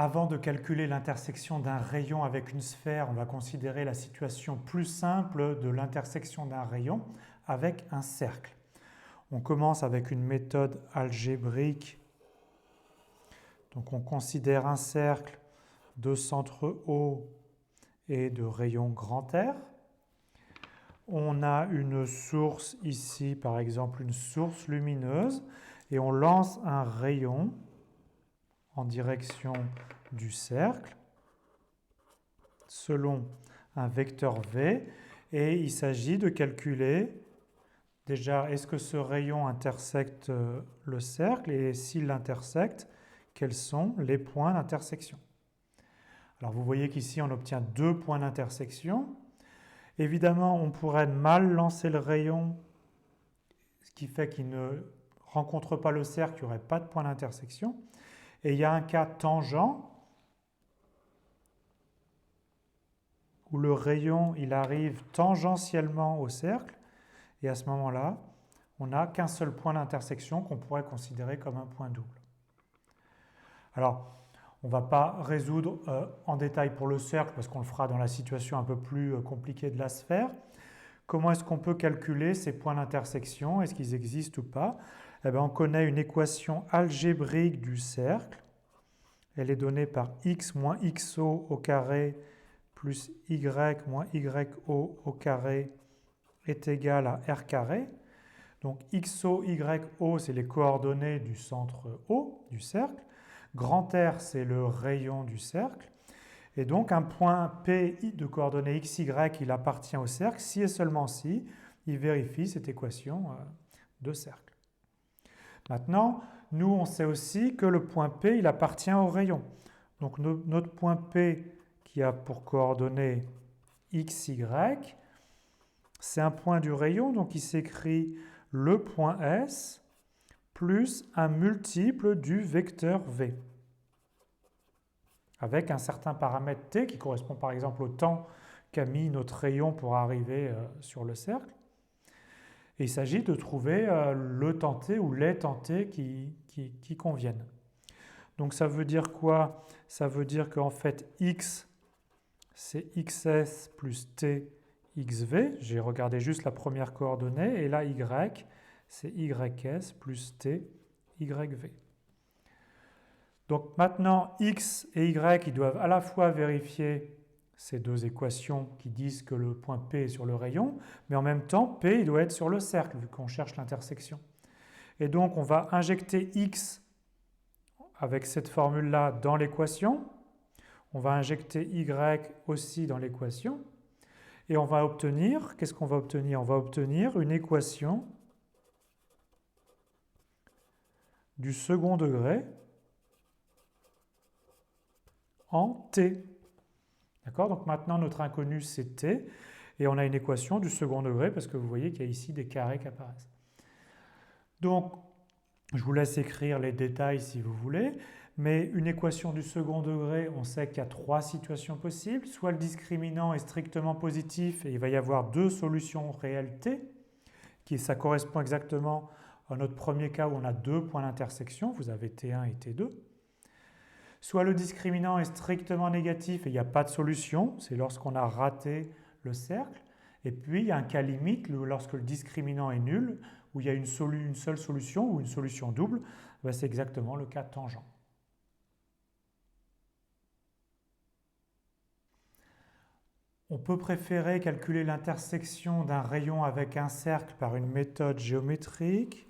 Avant de calculer l'intersection d'un rayon avec une sphère, on va considérer la situation plus simple de l'intersection d'un rayon avec un cercle. On commence avec une méthode algébrique. Donc on considère un cercle de centre O et de rayon grand R. On a une source ici, par exemple une source lumineuse, et on lance un rayon en direction du cercle selon un vecteur V, et il s'agit de calculer déjà est-ce que ce rayon intersecte le cercle, et s'il l'intersecte, quels sont les points d'intersection. Alors vous voyez qu'ici on obtient deux points d'intersection. Évidemment, on pourrait mal lancer le rayon, ce qui fait qu'il ne rencontre pas le cercle, il n'y aurait pas de point d'intersection. Et il y a un cas tangent où le rayon il arrive tangentiellement au cercle, et à ce moment-là, on n'a qu'un seul point d'intersection qu'on pourrait considérer comme un point double. Alors, on ne va pas résoudre en détail pour le cercle parce qu'on le fera dans la situation un peu plus compliquée de la sphère. Comment est-ce qu'on peut calculer ces points d'intersection? Est-ce qu'ils existent ou pas? Eh bien, on connaît une équation algébrique du cercle. Elle est donnée par x moins xo au carré plus y moins yo au carré est égal à r carré. Donc xo, yo, c'est les coordonnées du centre O, du cercle. Grand R, c'est le rayon du cercle. Et donc un point P de coordonnées xy, il appartient au cercle si et seulement si il vérifie cette équation de cercle. Maintenant, nous, on sait aussi que le point P, il appartient au rayon. Donc notre point P qui a pour coordonnées xy, c'est un point du rayon, donc il s'écrit le point S plus un multiple du vecteur V, avec un certain paramètre t qui correspond par exemple au temps qu'a mis notre rayon pour arriver sur le cercle. Et il s'agit de trouver le temps t ou les temps t qui conviennent. Donc ça veut dire quoi? Ça veut dire qu'en fait x, c'est xs plus t xv. J'ai regardé juste la première coordonnée. Et là, y, c'est ys plus t yv. Donc maintenant, x et y, ils doivent à la fois vérifier ces deux équations qui disent que le point P est sur le rayon, mais en même temps, P il doit être sur le cercle, vu qu'on cherche l'intersection. Et donc, on va injecter x avec cette formule-là dans l'équation. On va injecter y aussi dans l'équation. Et on va obtenir, qu'est-ce qu'on va obtenir? On va obtenir une équation du second degré en t. D'accord? Donc maintenant, notre inconnu, c'est t. Et on a une équation du second degré parce que vous voyez qu'il y a ici des carrés qui apparaissent. Donc, je vous laisse écrire les détails si vous voulez. Mais une équation du second degré, on sait qu'il y a trois situations possibles. Soit le discriminant est strictement positif et il va y avoir deux solutions réelles t, ça correspond exactement à notre premier cas où on a deux points d'intersection. Vous avez t1 et t2. Soit le discriminant est strictement négatif et il n'y a pas de solution, c'est lorsqu'on a raté le cercle. Et puis il y a un cas limite lorsque le discriminant est nul, où il y a une seule solution ou une solution double, c'est exactement le cas tangent. On peut préférer calculer l'intersection d'un rayon avec un cercle par une méthode géométrique.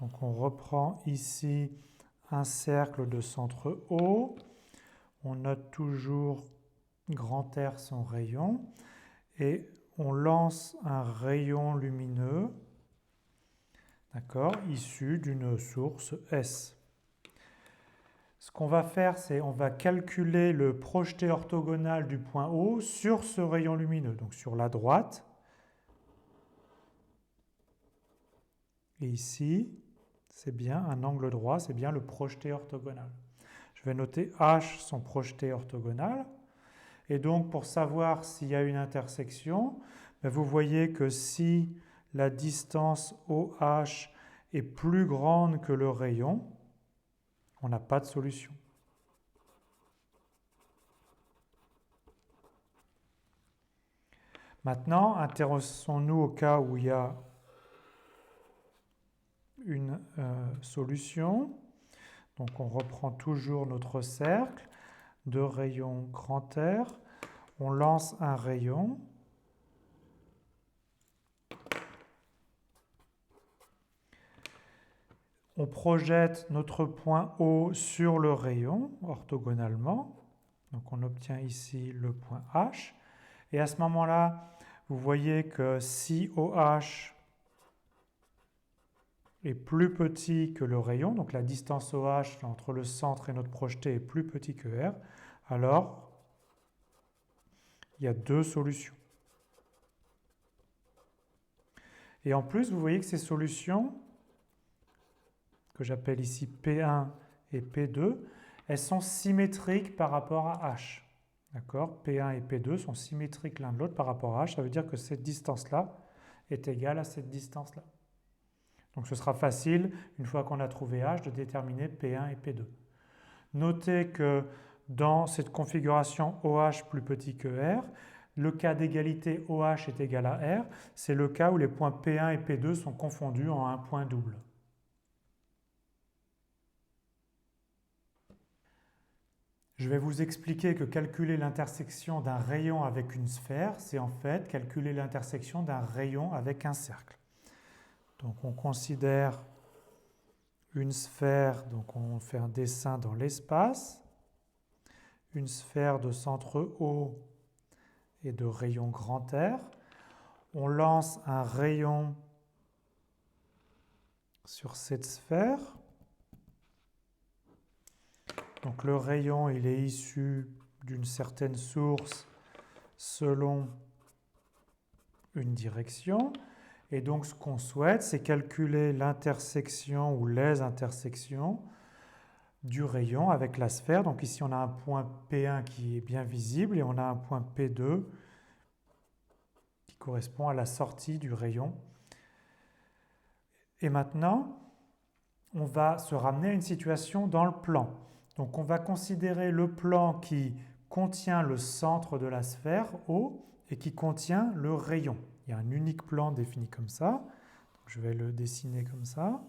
Donc on reprend ici un cercle de centre O. On note toujours grand R son rayon. Et on lance un rayon lumineux, d'accord, issu d'une source S. Ce qu'on va faire, c'est on va calculer le projeté orthogonal du point O sur ce rayon lumineux, donc sur la droite. Et ici, c'est bien un angle droit, c'est bien le projeté orthogonal. Je vais noter H son projeté orthogonal. Et donc, pour savoir s'il y a une intersection, vous voyez que si la distance OH est plus grande que le rayon, on n'a pas de solution. Maintenant, intéressons-nous au cas où il y a une solution. Donc on reprend toujours notre cercle de rayon grand R. On lance un rayon. On projette notre point O sur le rayon orthogonalement. Donc on obtient ici le point H. Et à ce moment-là, vous voyez que si OH est plus petit que le rayon, donc la distance OH entre le centre et notre projeté est plus petit que R, alors il y a deux solutions. Et en plus, vous voyez que ces solutions, que j'appelle ici P1 et P2, elles sont symétriques par rapport à H. D'accord? P1 et P2 sont symétriques l'un de l'autre par rapport à H. Ça veut dire que cette distance-là est égale à cette distance-là. Donc ce sera facile, une fois qu'on a trouvé H, de déterminer P1 et P2. Notez que dans cette configuration OH plus petit que R, le cas d'égalité OH est égal à R, c'est le cas où les points P1 et P2 sont confondus en un point double. Je vais vous expliquer que calculer l'intersection d'un rayon avec une sphère, c'est en fait calculer l'intersection d'un rayon avec un cercle. Donc on considère une sphère, donc on fait un dessin dans l'espace, une sphère de centre O et de rayon grand R. On lance un rayon sur cette sphère. Donc le rayon, il est issu d'une certaine source selon une direction. Et donc ce qu'on souhaite, c'est calculer l'intersection ou les intersections du rayon avec la sphère. Donc ici, on a un point P1 qui est bien visible et on a un point P2 qui correspond à la sortie du rayon. Et maintenant, on va se ramener à une situation dans le plan. Donc on va considérer le plan qui contient le centre de la sphère O et qui contient le rayon. Il y a un unique plan défini comme ça. Donc je vais le dessiner comme ça.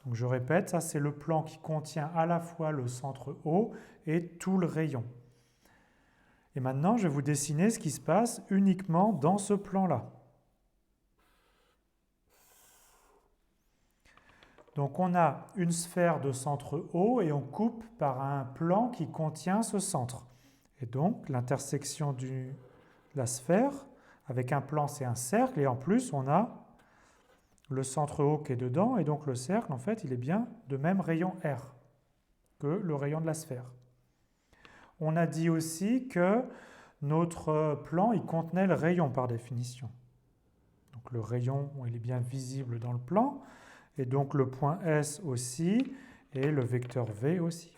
Donc je répète, ça c'est le plan qui contient à la fois le centre O et tout le rayon. Et maintenant, je vais vous dessiner ce qui se passe uniquement dans ce plan-là. Donc on a une sphère de centre O et on coupe par un plan qui contient ce centre. Et donc l'intersection de la sphère avec un plan, c'est un cercle, et en plus on a le centre O qui est dedans, et donc le cercle, en fait, il est bien de même rayon R que le rayon de la sphère. On a dit aussi que notre plan, il contenait le rayon par définition. Donc le rayon, il est bien visible dans le plan, et donc le point S aussi, et le vecteur V aussi.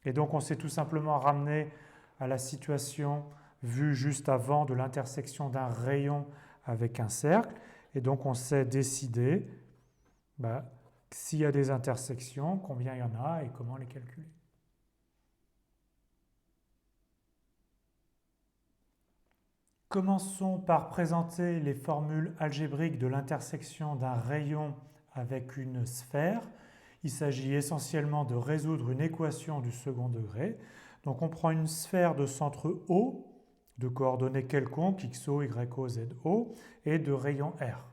Et donc on s'est tout simplement ramené à la situation vue juste avant de l'intersection d'un rayon avec un cercle, et donc on sait décider s'il y a des intersections, combien il y en a et comment les calculer. Commençons par présenter les formules algébriques de l'intersection d'un rayon avec une sphère. Il s'agit essentiellement de résoudre une équation du second degré. Donc on prend une sphère de centre O, de coordonnées quelconques, XO, YO, ZO, et de rayon R.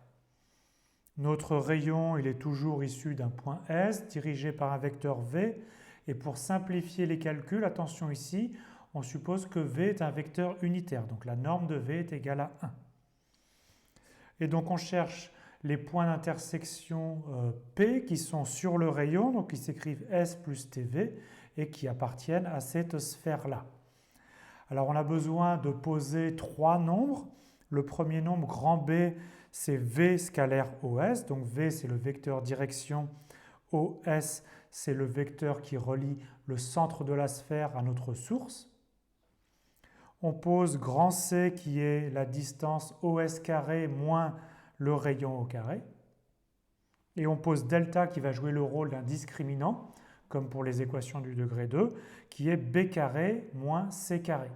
Notre rayon, il est toujours issu d'un point S, dirigé par un vecteur V, et pour simplifier les calculs, attention ici, on suppose que V est un vecteur unitaire, donc la norme de V est égale à 1. Et donc on cherche les points d'intersection P qui sont sur le rayon, donc qui s'écrivent S plus TV, et qui appartiennent à cette sphère-là. Alors on a besoin de poser trois nombres. Le premier nombre, grand B, c'est V scalaire OS, donc V c'est le vecteur direction, OS c'est le vecteur qui relie le centre de la sphère à notre source. On pose grand C qui est la distance OS carré moins le rayon au carré. Et on pose delta qui va jouer le rôle d'un discriminant, comme pour les équations du degré 2, qui est B carré moins C carré.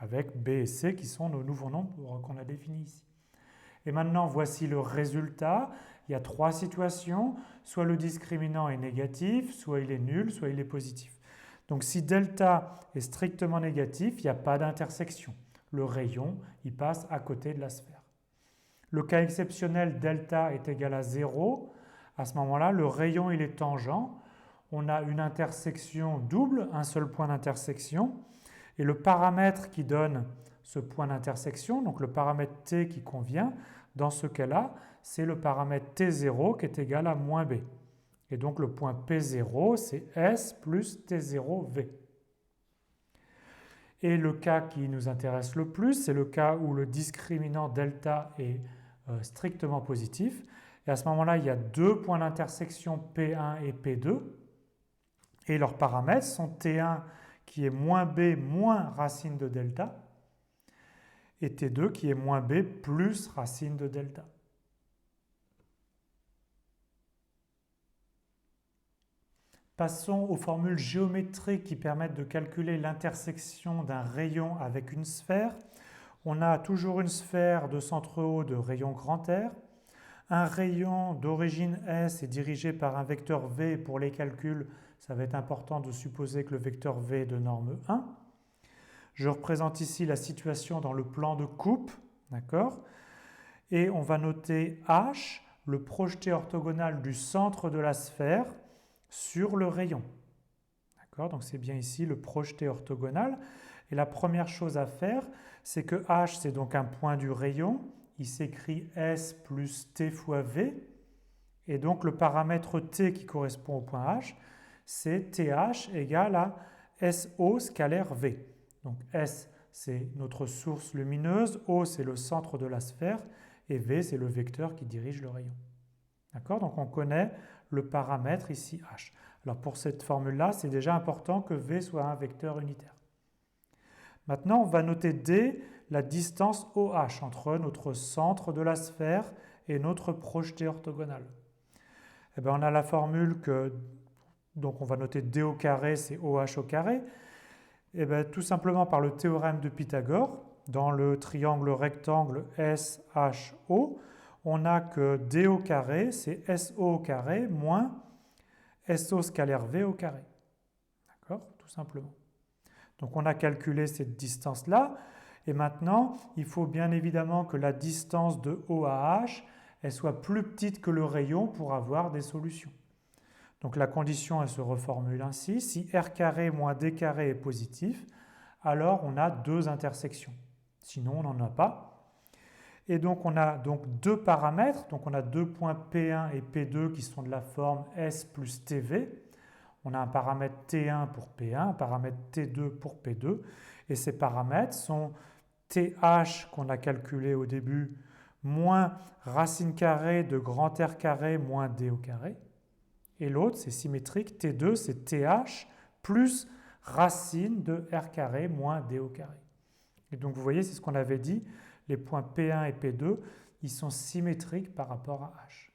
avec B et C qui sont nos nouveaux nombres qu'on a définis ici. Et maintenant, voici le résultat. Il y a 3 situations. Soit le discriminant est négatif, soit il est nul, soit il est positif. Donc si delta est strictement négatif, il n'y a pas d'intersection. Le rayon, il passe à côté de la sphère. Le cas exceptionnel, delta est égal à 0. À ce moment-là, le rayon, il est tangent. On a une intersection double, un seul point d'intersection. Et le paramètre qui donne ce point d'intersection, donc le paramètre t qui convient, dans ce cas-là, c'est le paramètre t0 qui est égal à moins b. Et donc le point P0, c'est S plus T0V. Et le cas qui nous intéresse le plus, c'est le cas où le discriminant delta est strictement positif. Et à ce moment-là, il y a 2 points d'intersection P1 et P2. Et leurs paramètres sont T1 qui est moins B moins racine de delta, et T2 qui est moins B plus racine de delta. Passons aux formules géométriques qui permettent de calculer l'intersection d'un rayon avec une sphère. On a toujours une sphère de centre O de rayon grand R. Un rayon d'origine S est dirigé par un vecteur V. Pour les calculs, ça va être important de supposer que le vecteur V est de norme 1. Je représente ici la situation dans le plan de coupe, d'accord ? Et on va noter H, le projeté orthogonal du centre de la sphère, sur le rayon. D'accord? Donc c'est bien ici le projeté orthogonal. Et la première chose à faire, c'est que H, c'est donc un point du rayon. Il s'écrit S plus T fois V. Et donc le paramètre T qui correspond au point H, c'est TH égale à SO scalaire V. Donc S, c'est notre source lumineuse. O, c'est le centre de la sphère. Et V, c'est le vecteur qui dirige le rayon. D'accord? Donc on connaît le paramètre ici H. Alors pour cette formule-là, c'est déjà important que V soit un vecteur unitaire. Maintenant, on va noter D, la distance OH entre notre centre de la sphère et notre projeté orthogonal. Eh bien, on a la formule que, donc on va noter D au carré, c'est OH au carré. Eh bien, tout simplement par le théorème de Pythagore, dans le triangle rectangle SHO, on a que D au carré, c'est SO au carré moins SO scalaire V au carré. D'accord? Tout simplement. Donc on a calculé cette distance-là. Et maintenant, il faut bien évidemment que la distance de O à H elle soit plus petite que le rayon pour avoir des solutions. Donc la condition, elle se reformule ainsi. Si R carré moins D carré est positif, alors on a 2 intersections. Sinon, on n'en a pas. Et donc on a donc 2 paramètres, donc on a 2 points P1 et P2 qui sont de la forme S plus TV. On a un paramètre T1 pour P1, un paramètre T2 pour P2, et ces paramètres sont TH qu'on a calculé au début, moins racine carrée de grand R carré moins D au carré. Et l'autre, c'est symétrique, T2, c'est TH plus racine de R carré moins D au carré. Et donc vous voyez, c'est ce qu'on avait dit, les points P1 et P2, ils sont symétriques par rapport à H.